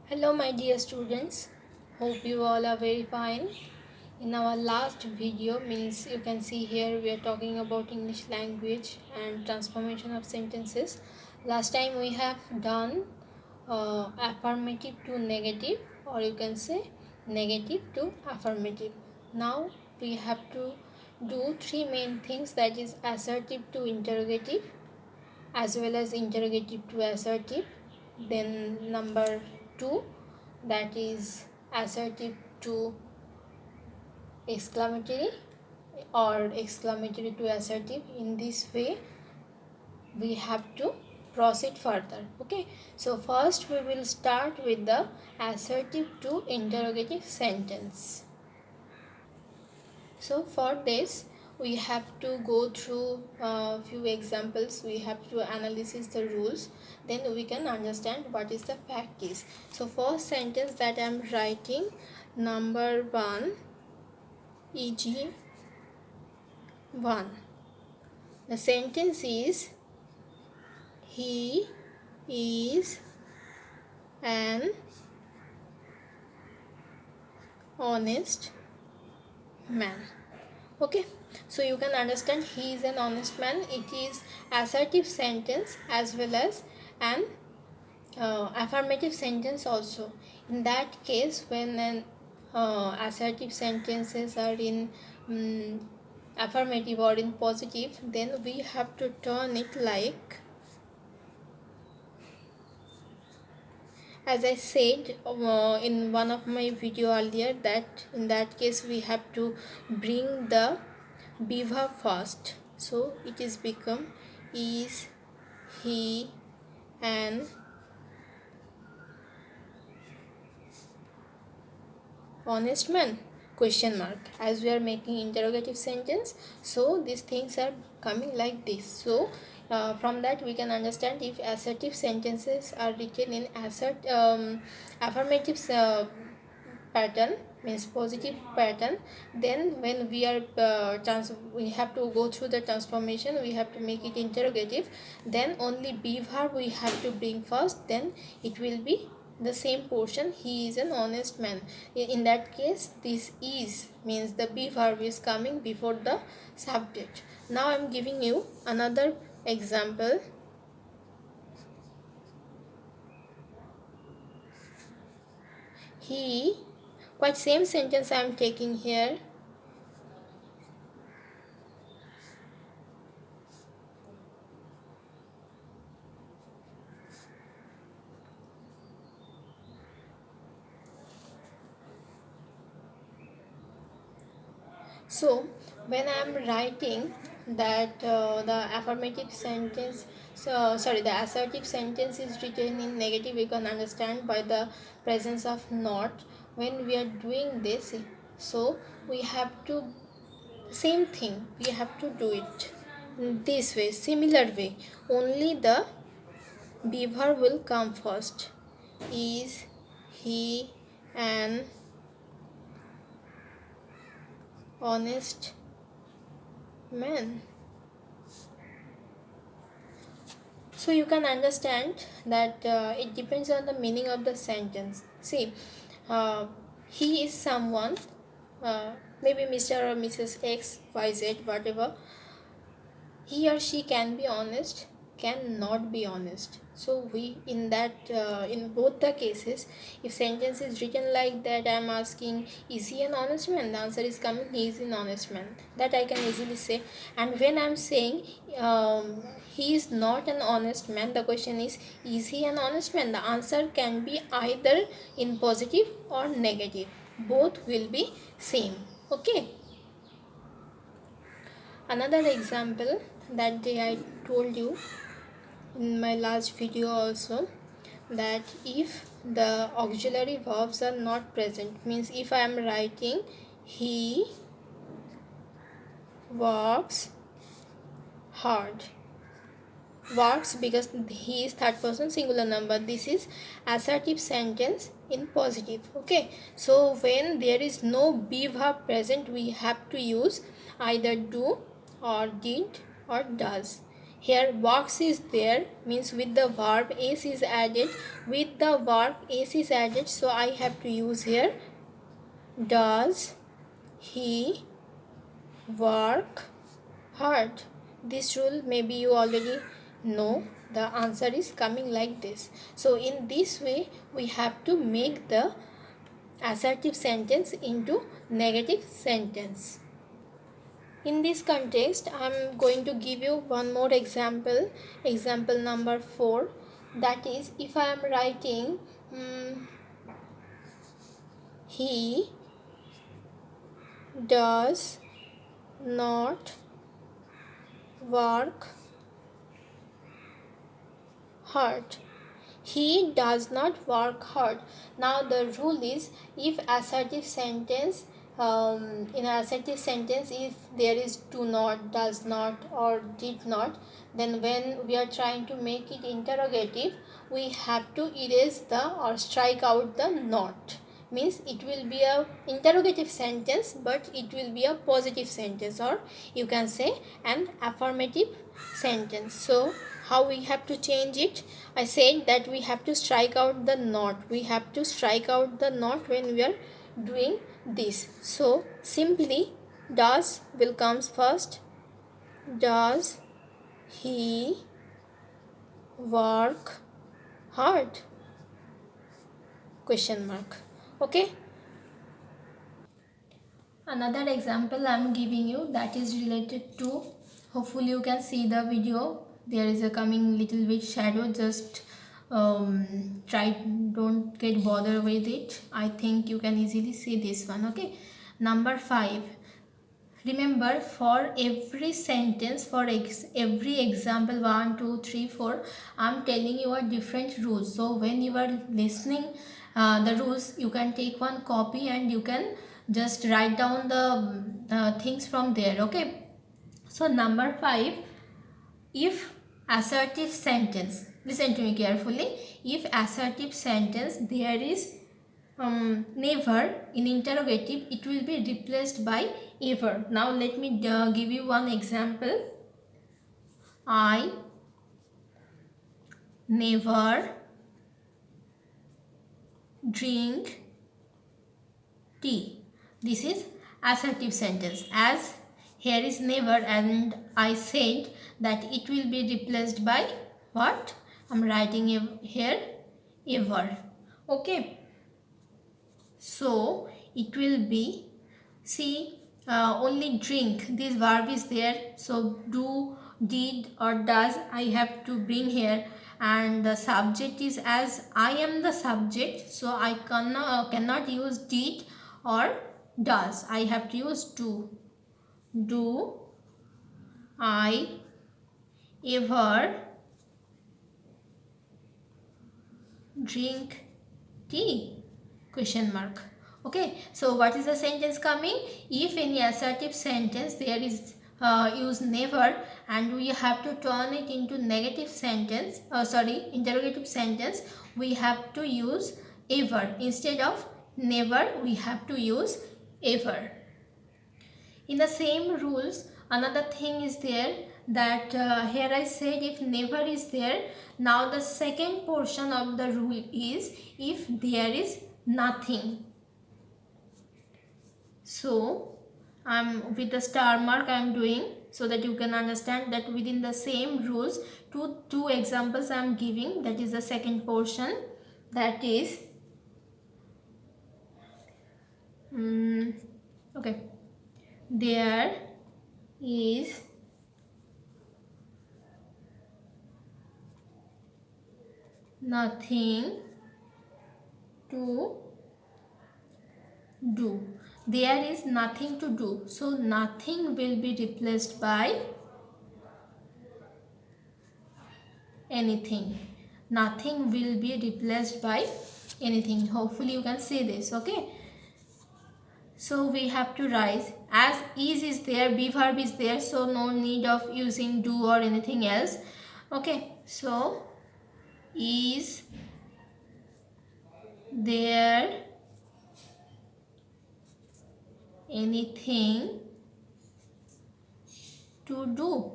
Hello, my dear students. Hope you all are very fine. In our last video, means you can see here we are talking about English language and transformation of sentences. Last time we have done affirmative to negative, or you can say negative to affirmative. Now we have to do three main things, that is assertive to interrogative, as well as interrogative to assertive. Then number 2, that is assertive to exclamatory or exclamatory to assertive. In this way we have to proceed further. Okay, so first we will start with the assertive to interrogative sentence. So for this we have to go through a few examples. We have to analyze the rules, then we can understand what is the fact is. So first sentence that I am writing, number 1, e.g. 1. The sentence is, he is an honest man. Okay, so you can understand he is an honest man. It is assertive sentence as well as an affirmative sentence also. In that case, when an assertive sentences are in affirmative or in positive, then we have to turn it like, as I said in one of my video earlier, that in that case we have to bring the be verb first. So it is become, is he an honest man, question mark, as we are making interrogative sentence. So these things are coming like this. So from that we can understand, if assertive sentences are written in affirmative pattern, means positive pattern, then when we are we have to go through the transformation, we have to make it interrogative, then only be verb we have to bring first, then it will be the same portion, he is an honest man. In that case, this is means the be verb is coming before the subject. Now I am giving you another example. He, quite same sentence I am taking here. So when I am writing that the affirmative sentence, the assertive sentence is written in negative, we can understand by the presence of not. When we are doing this, so we have to, same thing, we have to do it this way, similar way, only the be verb will come first. Is he an honest man? So you can understand that it depends on the meaning of the sentence. See, uh, he is someone, maybe Mr. or Mrs. X, Y, Z, whatever. He or she can be honest, cannot be honest. So we, in that in both the cases, if sentence is written like that, I am asking, is he an honest man? The answer is coming, he is an honest man. That I can easily say. And when I am saying he is not an honest man, the question is he an honest man? The answer can be either in positive or negative, both will be same. Okay, another example that day I told you in my last video also, that if the auxiliary verbs are not present, means if I am writing he works hard, works because he is third person singular number, this is assertive sentence in positive. Okay, so when there is no be verb present, we have to use either do or did or does. here works is there, means with the verb s is added, with the verb s is added, so I have to use here does he work hard. This rule maybe you already know. The answer is coming like this. So in this way we have to make the assertive sentence into negative sentence. In this context, I am going to give you one more example, example number 4. That is, if I am writing he does not work hard. He does not work hard. Now the rule is, if assertive sentence, in an assertive sentence, if there is do not, does not, or did not, then when we are trying to make it interrogative, we have to erase the or strike out the not. Means it will be a interrogative sentence, but it will be a positive sentence, or you can say an affirmative sentence. So how we have to change it? I said that we have to strike out the not. We have to strike out the not when we are doing this. So simply does will comes first. Does he work hard? Question mark. Okay. Another example I am giving you, that is related to, hopefully you can see the video, there is a coming little bit shadow, just try, don't get bothered with it. I think you can easily see this one. Okay, number 5. Remember, for every sentence, for every example 1 2 3 4, I'm telling you a different rules. So when you are listening the rules, you can take one copy and you can just write down the things from there. Okay, so number 5, if assertive sentence, listen to me carefully, if assertive sentence there is never in interrogative, it will be replaced by ever. Now let me give you one example. I never drink tea. This is assertive sentence. As here is never and I said that it will be replaced by what? I'm writing here ever. Okay. So it will be, see, only drink, this verb is there, so do, did or does I have to bring here, and the subject is, as I am the subject, so I cannot use did or does, I have to use do. Do I ever drink tea? Question mark. Okay, so what is the sentence coming? If any assertive sentence there is use never, and we have to turn it into negative sentence, interrogative sentence, we have to use ever. Instead of never, we have to use ever. In the same rules, another thing is there, that here I said if never is there. Now the second portion of the rule is if there is nothing. So with the star mark I am doing, so that you can understand that within the same rules, two examples I am giving. That is the second portion, that is okay, there is nothing to do. There is nothing to do, so nothing will be replaced by anything. Nothing will be replaced by anything. Hopefully you can see this. Okay, so we have to write, as is there, be verb is there, so no need of using do or anything else. Okay, so is there anything to do?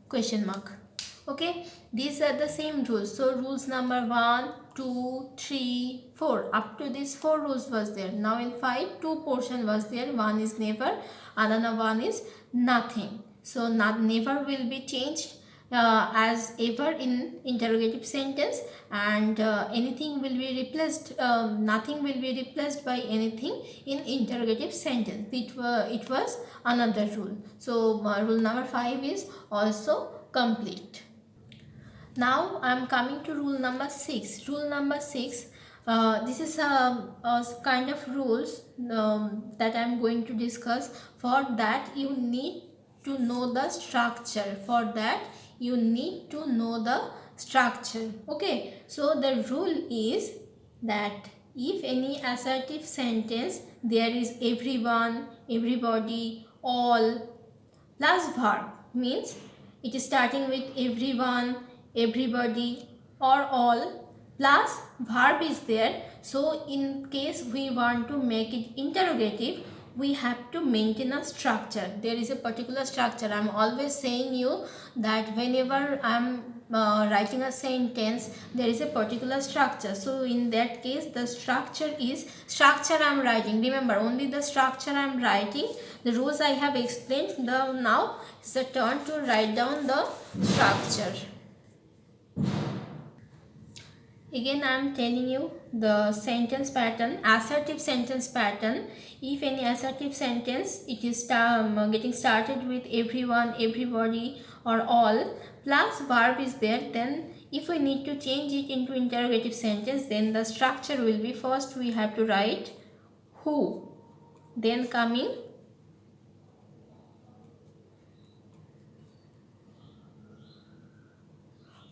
Question mark. Okay, these are the same rules. So rules number 1, 2, 3, 4. Up to these 4 rules was there. Now in 5, 2 portion was there. One is never, another one is nothing. So not never will be changed as ever in interrogative sentence, and anything will be replaced, nothing will be replaced by anything in interrogative sentence. It was another rule. So rule number 5 is also complete. Now I am coming to rule number 6. Rule number 6, this is a kind of rules that I am going to discuss. For that you need to know the structure. For that you need to know the structure. Okay, so the rule is that if any assertive sentence there is everyone, everybody, all plus verb, means it is starting with everyone, everybody or all plus verb is there. So in case we want to make it interrogative, we have to maintain a structure. There is a particular structure. I am always saying you that whenever I am writing a sentence, there is a particular structure. So in that case the structure I am writing. Remember, only the structure I am writing. The rules I have explained. Now it's the turn to write down the structure. Again I am telling you the sentence pattern, assertive sentence pattern. If any assertive sentence, it is getting started with everyone, everybody or all plus verb is there, then if we need to change it into interrogative sentence, then the structure will be, first we have to write who, then coming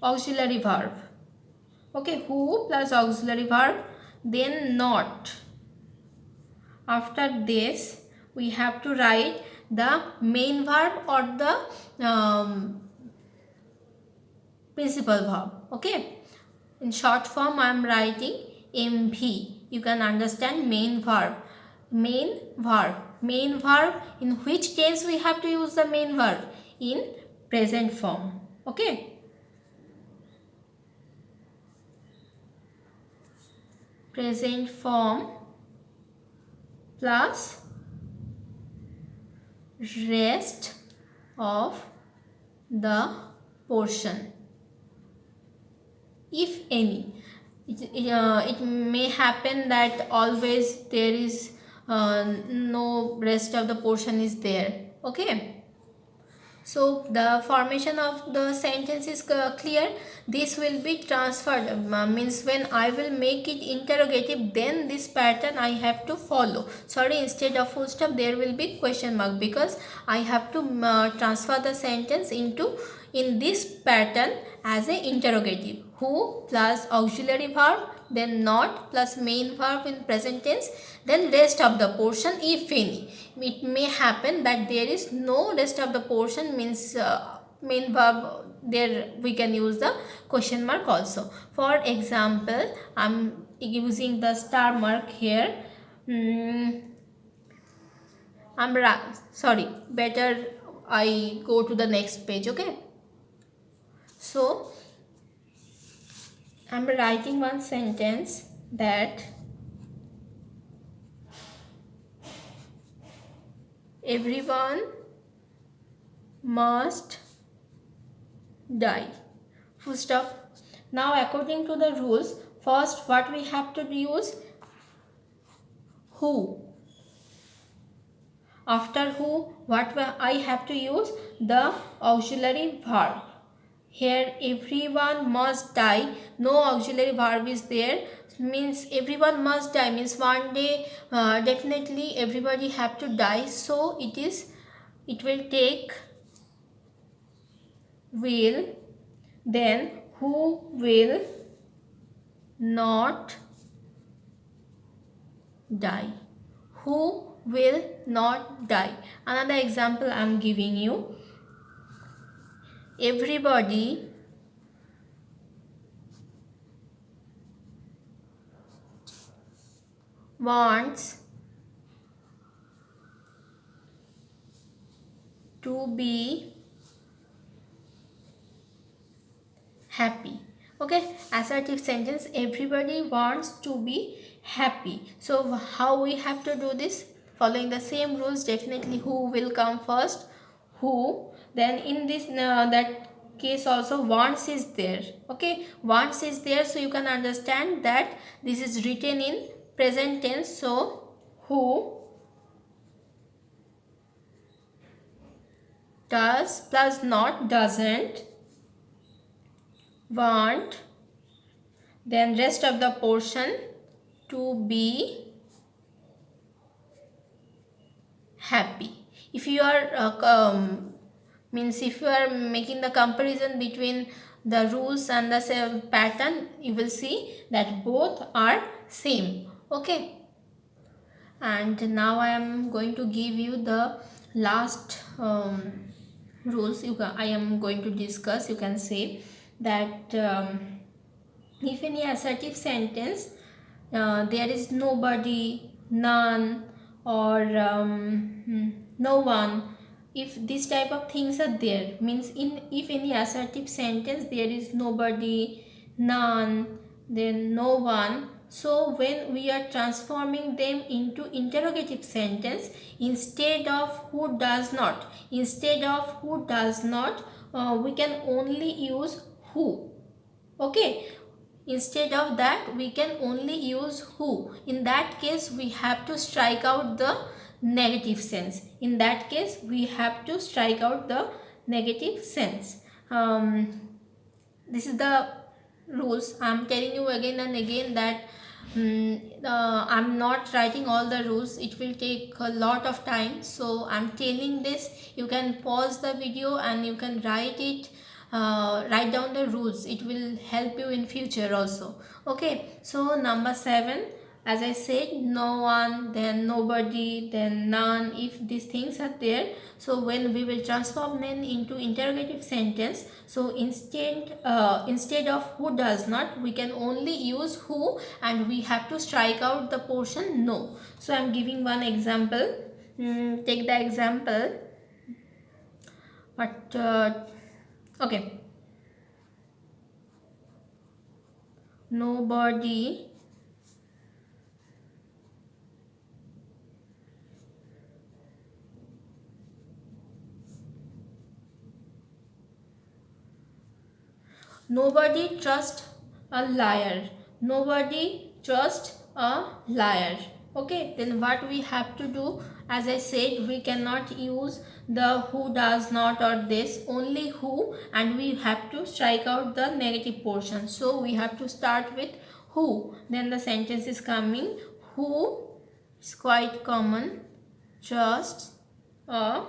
auxiliary verb. Okay, who plus auxiliary verb, then not. After this we have to write the main verb or the principal verb. Okay, in short form I am writing MV. You can understand main verb. Main verb. Main verb, in which tense we have to use the main verb? In present form. Okay. Present form plus rest of the portion, if any. It may happen that always there is no rest of the portion is there. Okay. So the formation of the sentence is clear. This will be transferred, means when I will make it interrogative, then this pattern I have to follow. Sorry, instead of full stop there will be question mark, because I have to transfer the sentence into in this pattern as a interrogative. Who plus auxiliary verb, then not plus main verb in present tense, then rest of the portion, if any. It may happen that there is no rest of the portion, means main verb, there we can use the question mark also. For example, I am using the star mark here. Sorry, better I go to the next page. Okay, so I am writing one sentence that everyone must die. Full stop. Now according to the rules, first what we have to use? Who. After who, what I have to use? The auxiliary verb. Here everyone must die, no auxiliary verb is there, means everyone must die, means one day definitely everybody have to die. So it will take will, then who will not die. Who will not die. Another example I am giving you. Everybody wants to be happy. Okay, assertive sentence, everybody wants to be happy. So how we have to do this? Following the same rules. Definitely who will come first? Who. Then in this that case also wants is there. Okay, wants is there, so you can understand that this is written in present tense. So who does plus not doesn't want, then rest of the portion, to be happy. If you are means if you are making the comparison between the rules and the same pattern, you will see that both are same. Okay, and now I am going to give you the last rules I am going to discuss. You can say that if any assertive sentence there is nobody, none, or no one, if this type of things are there, means in if any assertive sentence there is nobody, none, then no one, so when we are transforming them into interrogative sentence, instead of who does not, we can only use who. Okay, instead of that we can only use who. In that case we have to strike out the negative sense. Negative sense. This is the rules. I'm telling you again and again that I'm not writing all the rules, it will take a lot of time, so I'm telling this. You can pause the video and you can write down the rules. It will help you in future also. Okay, so number 7, as I said, no one, then nobody, then none. If these things are there, so when we will transform them into interrogative sentence, so instead of who does not, we can only use who, and we have to strike out the portion no. So I'm giving one example. Take the example. But okay, nobody trusts a liar. Nobody trusts a liar. Okay, then what we have to do, as I said, we cannot use the who does not or this, only who, and we have to strike out the negative portion. So we have to start with who, then the sentence is coming. Who is quite common, trusts a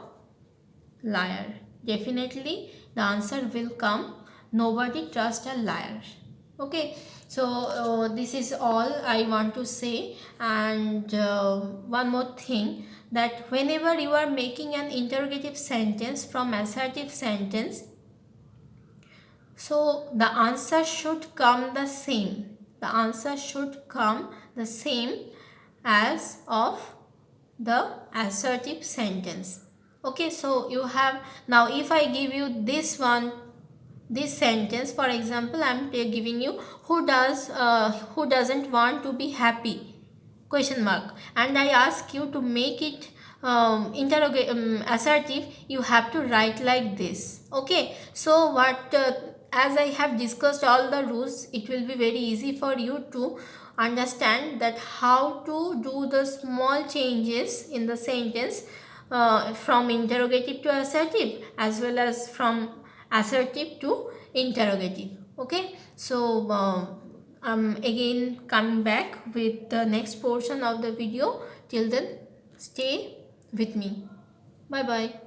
liar. Definitely the answer will come, nobody trusts a liar. Okay, so this is all I want to say. And one more thing, that whenever you are making an interrogative sentence from assertive sentence, so the answer should come the same. As of the assertive sentence. Okay, so you have, now if I give you this sentence, for example, I'm giving you who doesn't want to be happy, question mark, and I ask you to make it assertive. You have to write like this. Okay, so as I have discussed all the rules, it will be very easy for you to understand that how to do the small changes in the sentence from interrogative to assertive, as well as from assertive to interrogative. Okay, so I'm again coming back with the next portion of the video. Till then, stay with me. Bye bye.